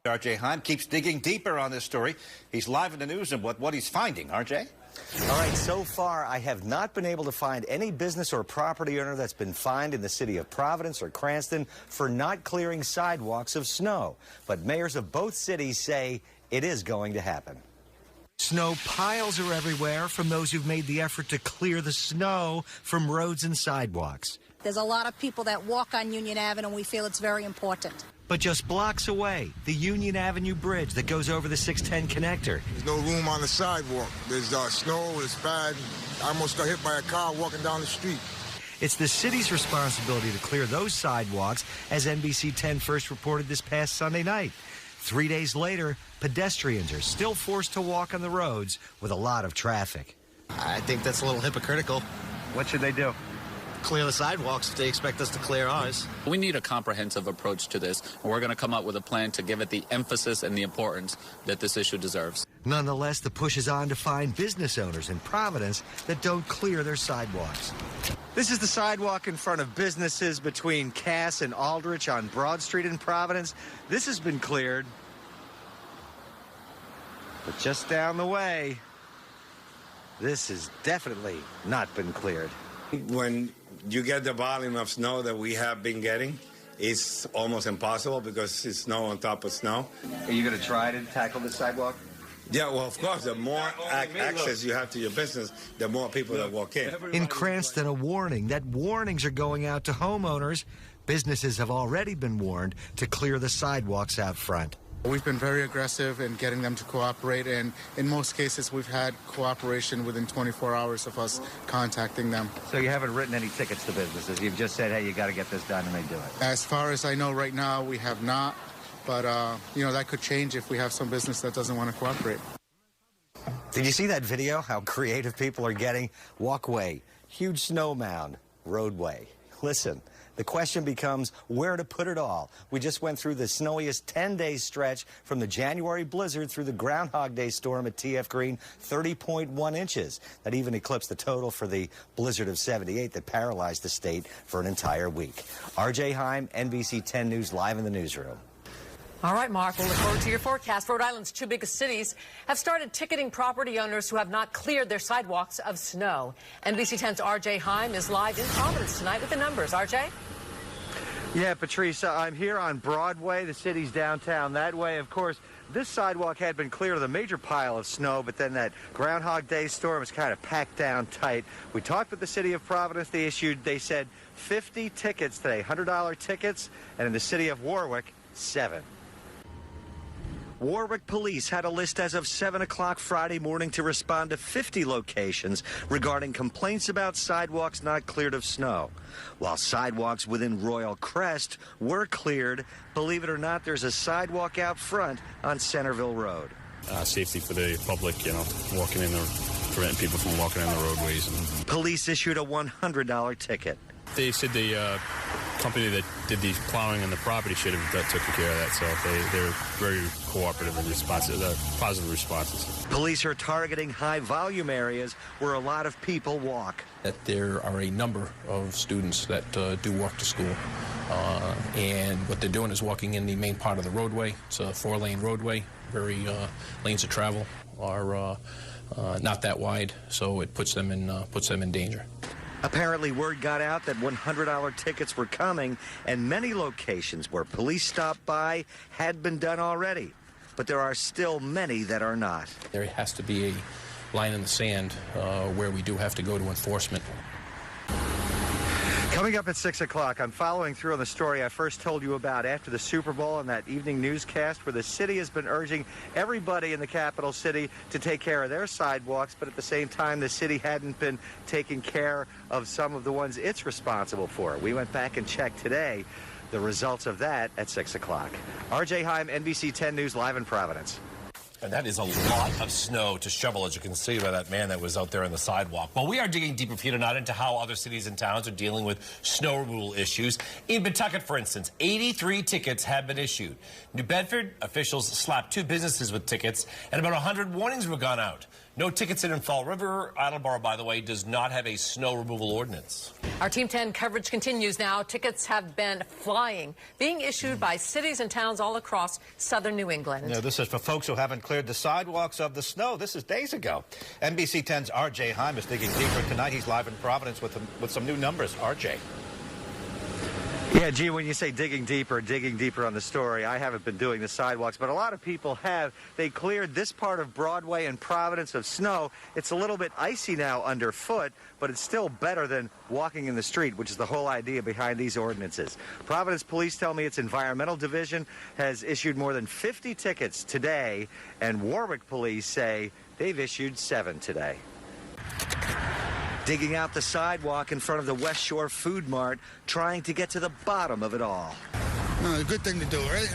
R.J. Heim keeps digging deeper on this story. He's live in the news and what he's finding. R.J.? All right, so far, I have not been able to find any business or property owner that's been fined in the city of Providence or Cranston for not clearing sidewalks of snow. But mayors of both cities say it is going to happen. Snow piles are everywhere from those who've made the effort to clear the snow from roads and sidewalks. There's a lot of people that walk on Union Avenue, and we feel it's very important. But just blocks away, the Union Avenue Bridge that goes over the 610 connector. There's no room on the sidewalk. There's snow, it's bad. I almost got hit by a car walking down the street. It's the city's responsibility to clear those sidewalks, as NBC 10 first reported this past Sunday night. 3 days later, pedestrians are still forced to walk on the roads with a lot of traffic. I think that's a little hypocritical. What should they do? Clear the sidewalks if they expect us to clear ours. We need a comprehensive approach to this, and we're going to come up with a plan to give it the emphasis and the importance that this issue deserves. Nonetheless, the push is on to find business owners in Providence that don't clear their sidewalks. This is the sidewalk in front of businesses between Cass and Aldrich on Broad Street in Providence. This has been cleared. But just down the way, this has definitely not been cleared. When you get the volume of snow that we have been getting, it's almost impossible because it's snow on top of snow. Are you going to try to tackle the sidewalk? Yeah, well, of course, the more access you have to your business, the more people that walk in. In Cranston, a warning that warnings are going out to homeowners. Businesses have already been warned to clear the sidewalks out front. We've been very aggressive in getting them to cooperate, and in most cases we've had cooperation within 24 hours of us contacting them. So you haven't written any tickets to businesses? You've just said, hey, you got to get this done, and they do it? As far as I know right now, we have not, but you know, that could change if we have some business that doesn't want to cooperate. Did you see that video? How creative people are getting? Walkway, huge snow mound, roadway. Listen, the question becomes where to put it all. We just went through the snowiest 10-day stretch from the January blizzard through the Groundhog Day storm at TF Green, 30.1 inches. That even eclipsed the total for the blizzard of 78 that paralyzed the state for an entire week. R.J. Heim, NBC 10 News, live in the newsroom. All right, Mark, we'll look forward to your forecast. Rhode Island's two biggest cities have started ticketing property owners who have not cleared their sidewalks of snow. NBC 10's R.J. Heim is live in Providence tonight with the numbers. R.J.? Yeah, Patrice, I'm here on Broadway, the city's downtown that way. Of course, this sidewalk had been cleared of the major pile of snow, but then that Groundhog Day storm was kind of packed down tight. We talked with the city of Providence. They said 50 tickets today, $100 tickets, and in the city of Warwick, 7. Warwick police had a list as of 7 o'clock Friday morning to respond to 50 locations regarding complaints about sidewalks not cleared of snow. While sidewalks within Royal Crest were cleared, believe it or not, there's a sidewalk out front on Centerville Road. Safety for the public, you know, walking in, preventing people from walking on the roadways. Police issued a $100 ticket. They said the company that did the plowing on the property should have taken care of that, so they're very cooperative and responsive, positive responses. Police are targeting high-volume areas where a lot of people walk. That there are a number of students that do walk to school, and what they're doing is walking in the main part of the roadway. It's a 4-lane roadway. Very lanes of travel are not that wide, so it puts them in danger. Apparently, word got out that $100 tickets were coming, and many locations where police stopped by had been done already. But there are still many that are not. There has to be a line in the sand where we do have to go to enforcement. Coming up at 6 o'clock, I'm following through on the story I first told you about after the Super Bowl and that evening newscast where the city has been urging everybody in the capital city to take care of their sidewalks, but at the same time, the city hadn't been taking care of some of the ones it's responsible for. We went back and checked today the results of that at 6 o'clock. R.J. Heim, NBC 10 News, live in Providence. And that is a lot of snow to shovel, as you can see by that man that was out there on the sidewalk. Well, we are digging deeper for you tonight into how other cities and towns are dealing with snow removal issues. In Pawtucket, for instance, 83 tickets have been issued. New Bedford, officials slapped 2 businesses with tickets, and about 100 warnings were gone out. No tickets in Fall River. Attleboro, by the way, does not have a snow removal ordinance. Our Team 10 coverage continues now. Tickets have been flying, being issued by cities and towns all across southern New England. No, this is for folks who haven't cleared the sidewalks of the snow. This is days ago. NBC 10's R.J. Heim is digging deeper tonight. He's live in Providence with some new numbers. R.J. Yeah, gee, when you say digging deeper on the story, I haven't been doing the sidewalks, but a lot of people have. They cleared this part of Broadway and Providence of snow. It's a little bit icy now underfoot, but it's still better than walking in the street, which is the whole idea behind these ordinances. Providence Police tell me its Environmental Division has issued more than 50 tickets today, and Warwick Police say they've issued 7 today. Digging out the sidewalk in front of the West Shore Food Mart, trying to get to the bottom of it all. A good thing to do, right?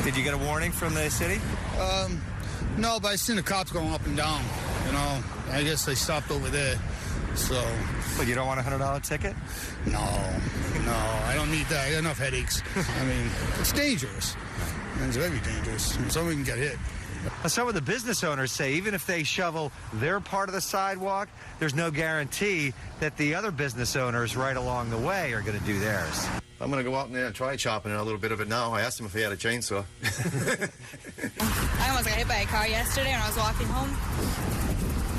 Did you get a warning from the city? No, but I seen the cops going up and down. You know, I guess they stopped over there. So. But you don't want a $100 ticket? No, I don't need that. I got enough headaches. I mean, it's dangerous. It's very dangerous. Someone can get hit. Some of the business owners say even if they shovel their part of the sidewalk, there's no guarantee that the other business owners right along the way are going to do theirs. I'm going to go out in there and try chopping a little bit of it now. I asked him if he had a chainsaw. I almost got hit by a car yesterday when I was walking home.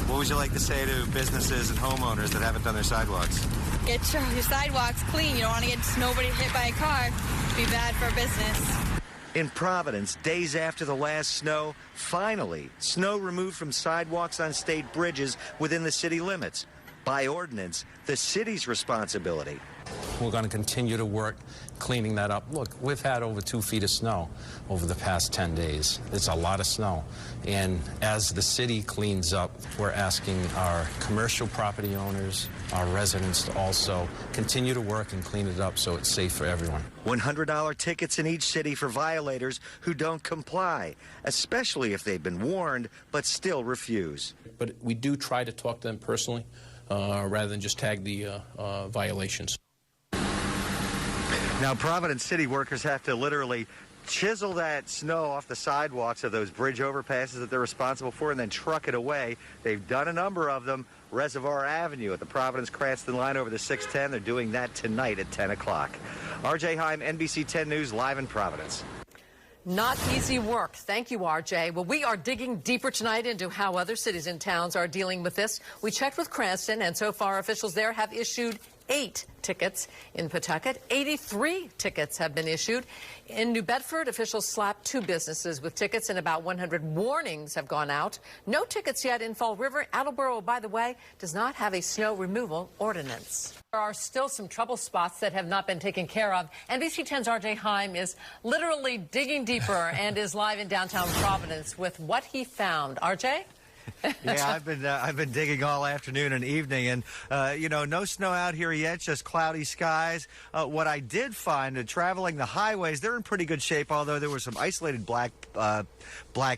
What would you like to say to businesses and homeowners that haven't done their sidewalks? Get your sidewalks clean. You don't want to get nobody hit by a car. It'd be bad for business. In Providence, days after the last snow, finally, snow removed from sidewalks on state bridges within the city limits. By ordinance, the city's responsibility. We're going to continue to work cleaning that up. Look, we've had over 2 feet of snow over the past 10 days. It's a lot of snow. And as the city cleans up, we're asking our commercial property owners, our residents to also continue to work and clean it up so it's safe for everyone. $100 tickets in each city for violators who don't comply, especially if they've been warned but still refuse. But we do try to talk to them personally rather than just tag the violations. Now, Providence city workers have to literally chisel that snow off the sidewalks of those bridge overpasses that they're responsible for and then truck it away. They've done a number of them. Reservoir Avenue at the Providence-Cranston line over the 610. They're doing that tonight at 10 o'clock. R.J. Heim, NBC 10 News, live in Providence. Not easy work. Thank you, RJ. Well, we are digging deeper tonight into how other cities and towns are dealing with this. We checked with Cranston, and so far officials there have issued 8 tickets. In Pawtucket, 83 tickets have been issued. In New Bedford, officials slapped 2 businesses with tickets, and about 100 warnings have gone out. No tickets yet in Fall River. Attleboro, by the way, does not have a snow removal ordinance. There are still some trouble spots that have not been taken care of. NBC 10's R.J. Heim is literally digging deeper and is live in downtown Providence with what he found. R.J.? Yeah, I've been digging all afternoon and evening, and you know, no snow out here yet, just cloudy skies. What I did find, traveling the highways, they're in pretty good shape. Although there were some isolated black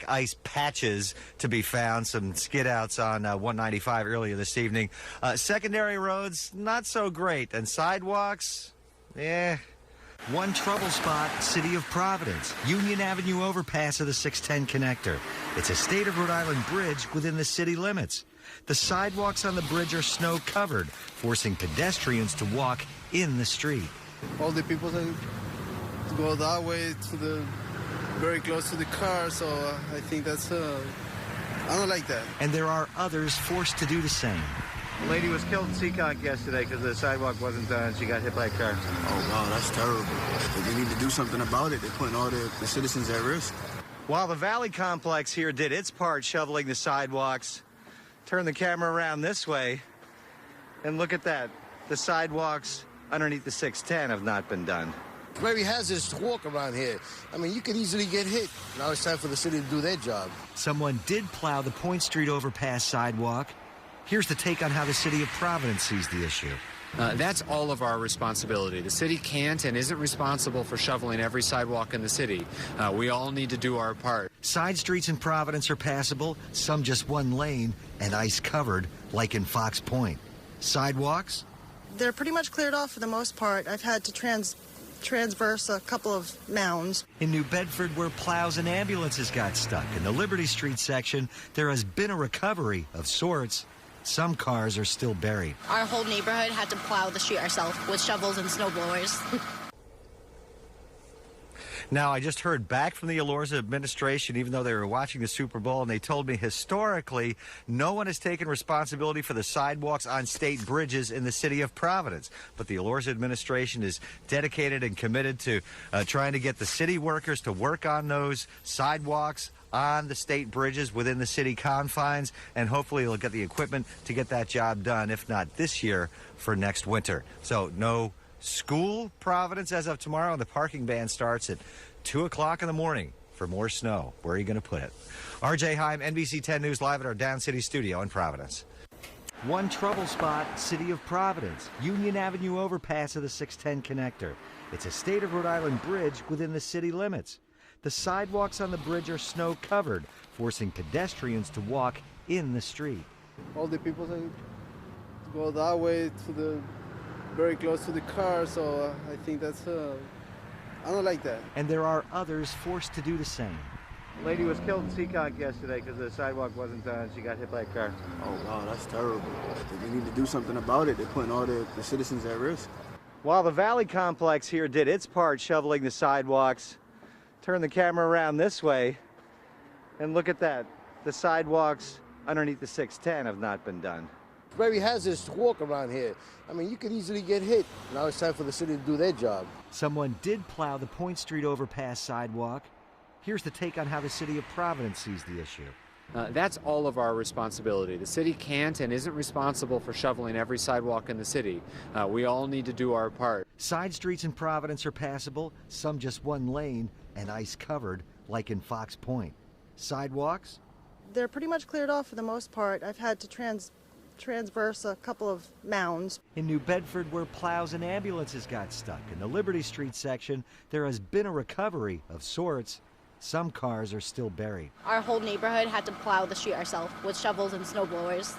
ice patches to be found, some skid outs on 195 earlier this evening. Secondary roads, not so great, and sidewalks, yeah. One trouble spot, City of Providence, Union Avenue overpass of the 610 connector. It's a state of Rhode Island bridge within the city limits. The sidewalks on the bridge are snow covered, forcing pedestrians to walk in the street. All the people that go that way very close to the car, so I think that's, I don't like that. And there are others forced to do the same. A lady was killed in Seekonk yesterday because the sidewalk wasn't done. She got hit by a car. Oh, wow, that's terrible. They need to do something about it. They're putting all the citizens at risk. While the Valley Complex here did its part shoveling the sidewalks, turn the camera around this way, and look at that. The sidewalks underneath the 610 have not been done. Very hazardous to walk around here. I mean, you could easily get hit. Now it's time for the city to do their job. Someone did plow the Point Street overpass sidewalk. Here's the take on how the city of Providence sees the issue. That's all of our responsibility. The city can't and isn't responsible for shoveling every sidewalk in the city. We all need to do our part. Side streets in Providence are passable, some just one lane and ice covered, like in Fox Point. Sidewalks? They're pretty much cleared off for the most part. I've had to transverse a couple of mounds. In New Bedford, where plows and ambulances got stuck in the Liberty Street section, there has been a recovery of sorts. Some cars are still buried. Our whole neighborhood had to plow the street ourselves with shovels and snow blowers. Now, I just heard back from the Elorza administration, even though they were watching the Super Bowl, and they told me historically no one has taken responsibility for the sidewalks on state bridges in the city of Providence. But the Elorza administration is dedicated and committed to trying to get the city workers to work on those sidewalks on the state bridges within the city confines, and hopefully they'll get the equipment to get that job done, if not this year, for next winter. So no school, Providence, as of tomorrow. The parking ban starts at 2 o'clock in the morning for more snow. Where are you going to put it? RJ Heim, NBC 10 News, live at our Down City studio in Providence. One trouble spot, City of Providence, Union Avenue overpass of the 610 connector. It's a state of Rhode Island bridge within the city limits. The sidewalks on the bridge are snow covered, forcing pedestrians to walk in the street. All the people that go that way to the very close to the car, so I think that's I don't like that. And there are others forced to do the same. A lady was killed in Seekonk yesterday because the sidewalk wasn't done. She got hit by a car. Oh, wow, that's terrible. They need to do something about it. They're putting all the citizens at risk. While the Valley Complex here did its part shoveling the sidewalks, turn the camera around this way and look at that. The sidewalks underneath the 610 have not been done. It's very hazardous to walk around here. I mean, you could easily get hit. Now it's time for the city to do their job. Someone did plow the Point Street overpass sidewalk. Here's the take on how the city of Providence sees the issue. That's all of our responsibility. The city can't and isn't responsible for shoveling every sidewalk in the city. We all need to do our part. Side streets in Providence are passable, some just one lane and ice covered, like in Fox Point. Sidewalks? They're pretty much cleared off for the most part. I've had to transverse a couple of mounds. In New Bedford, where plows and ambulances got stuck in the Liberty Street section, there has been a recovery of sorts. Some cars are still buried. Our whole neighborhood had to plow the street ourselves with shovels and snow blowers.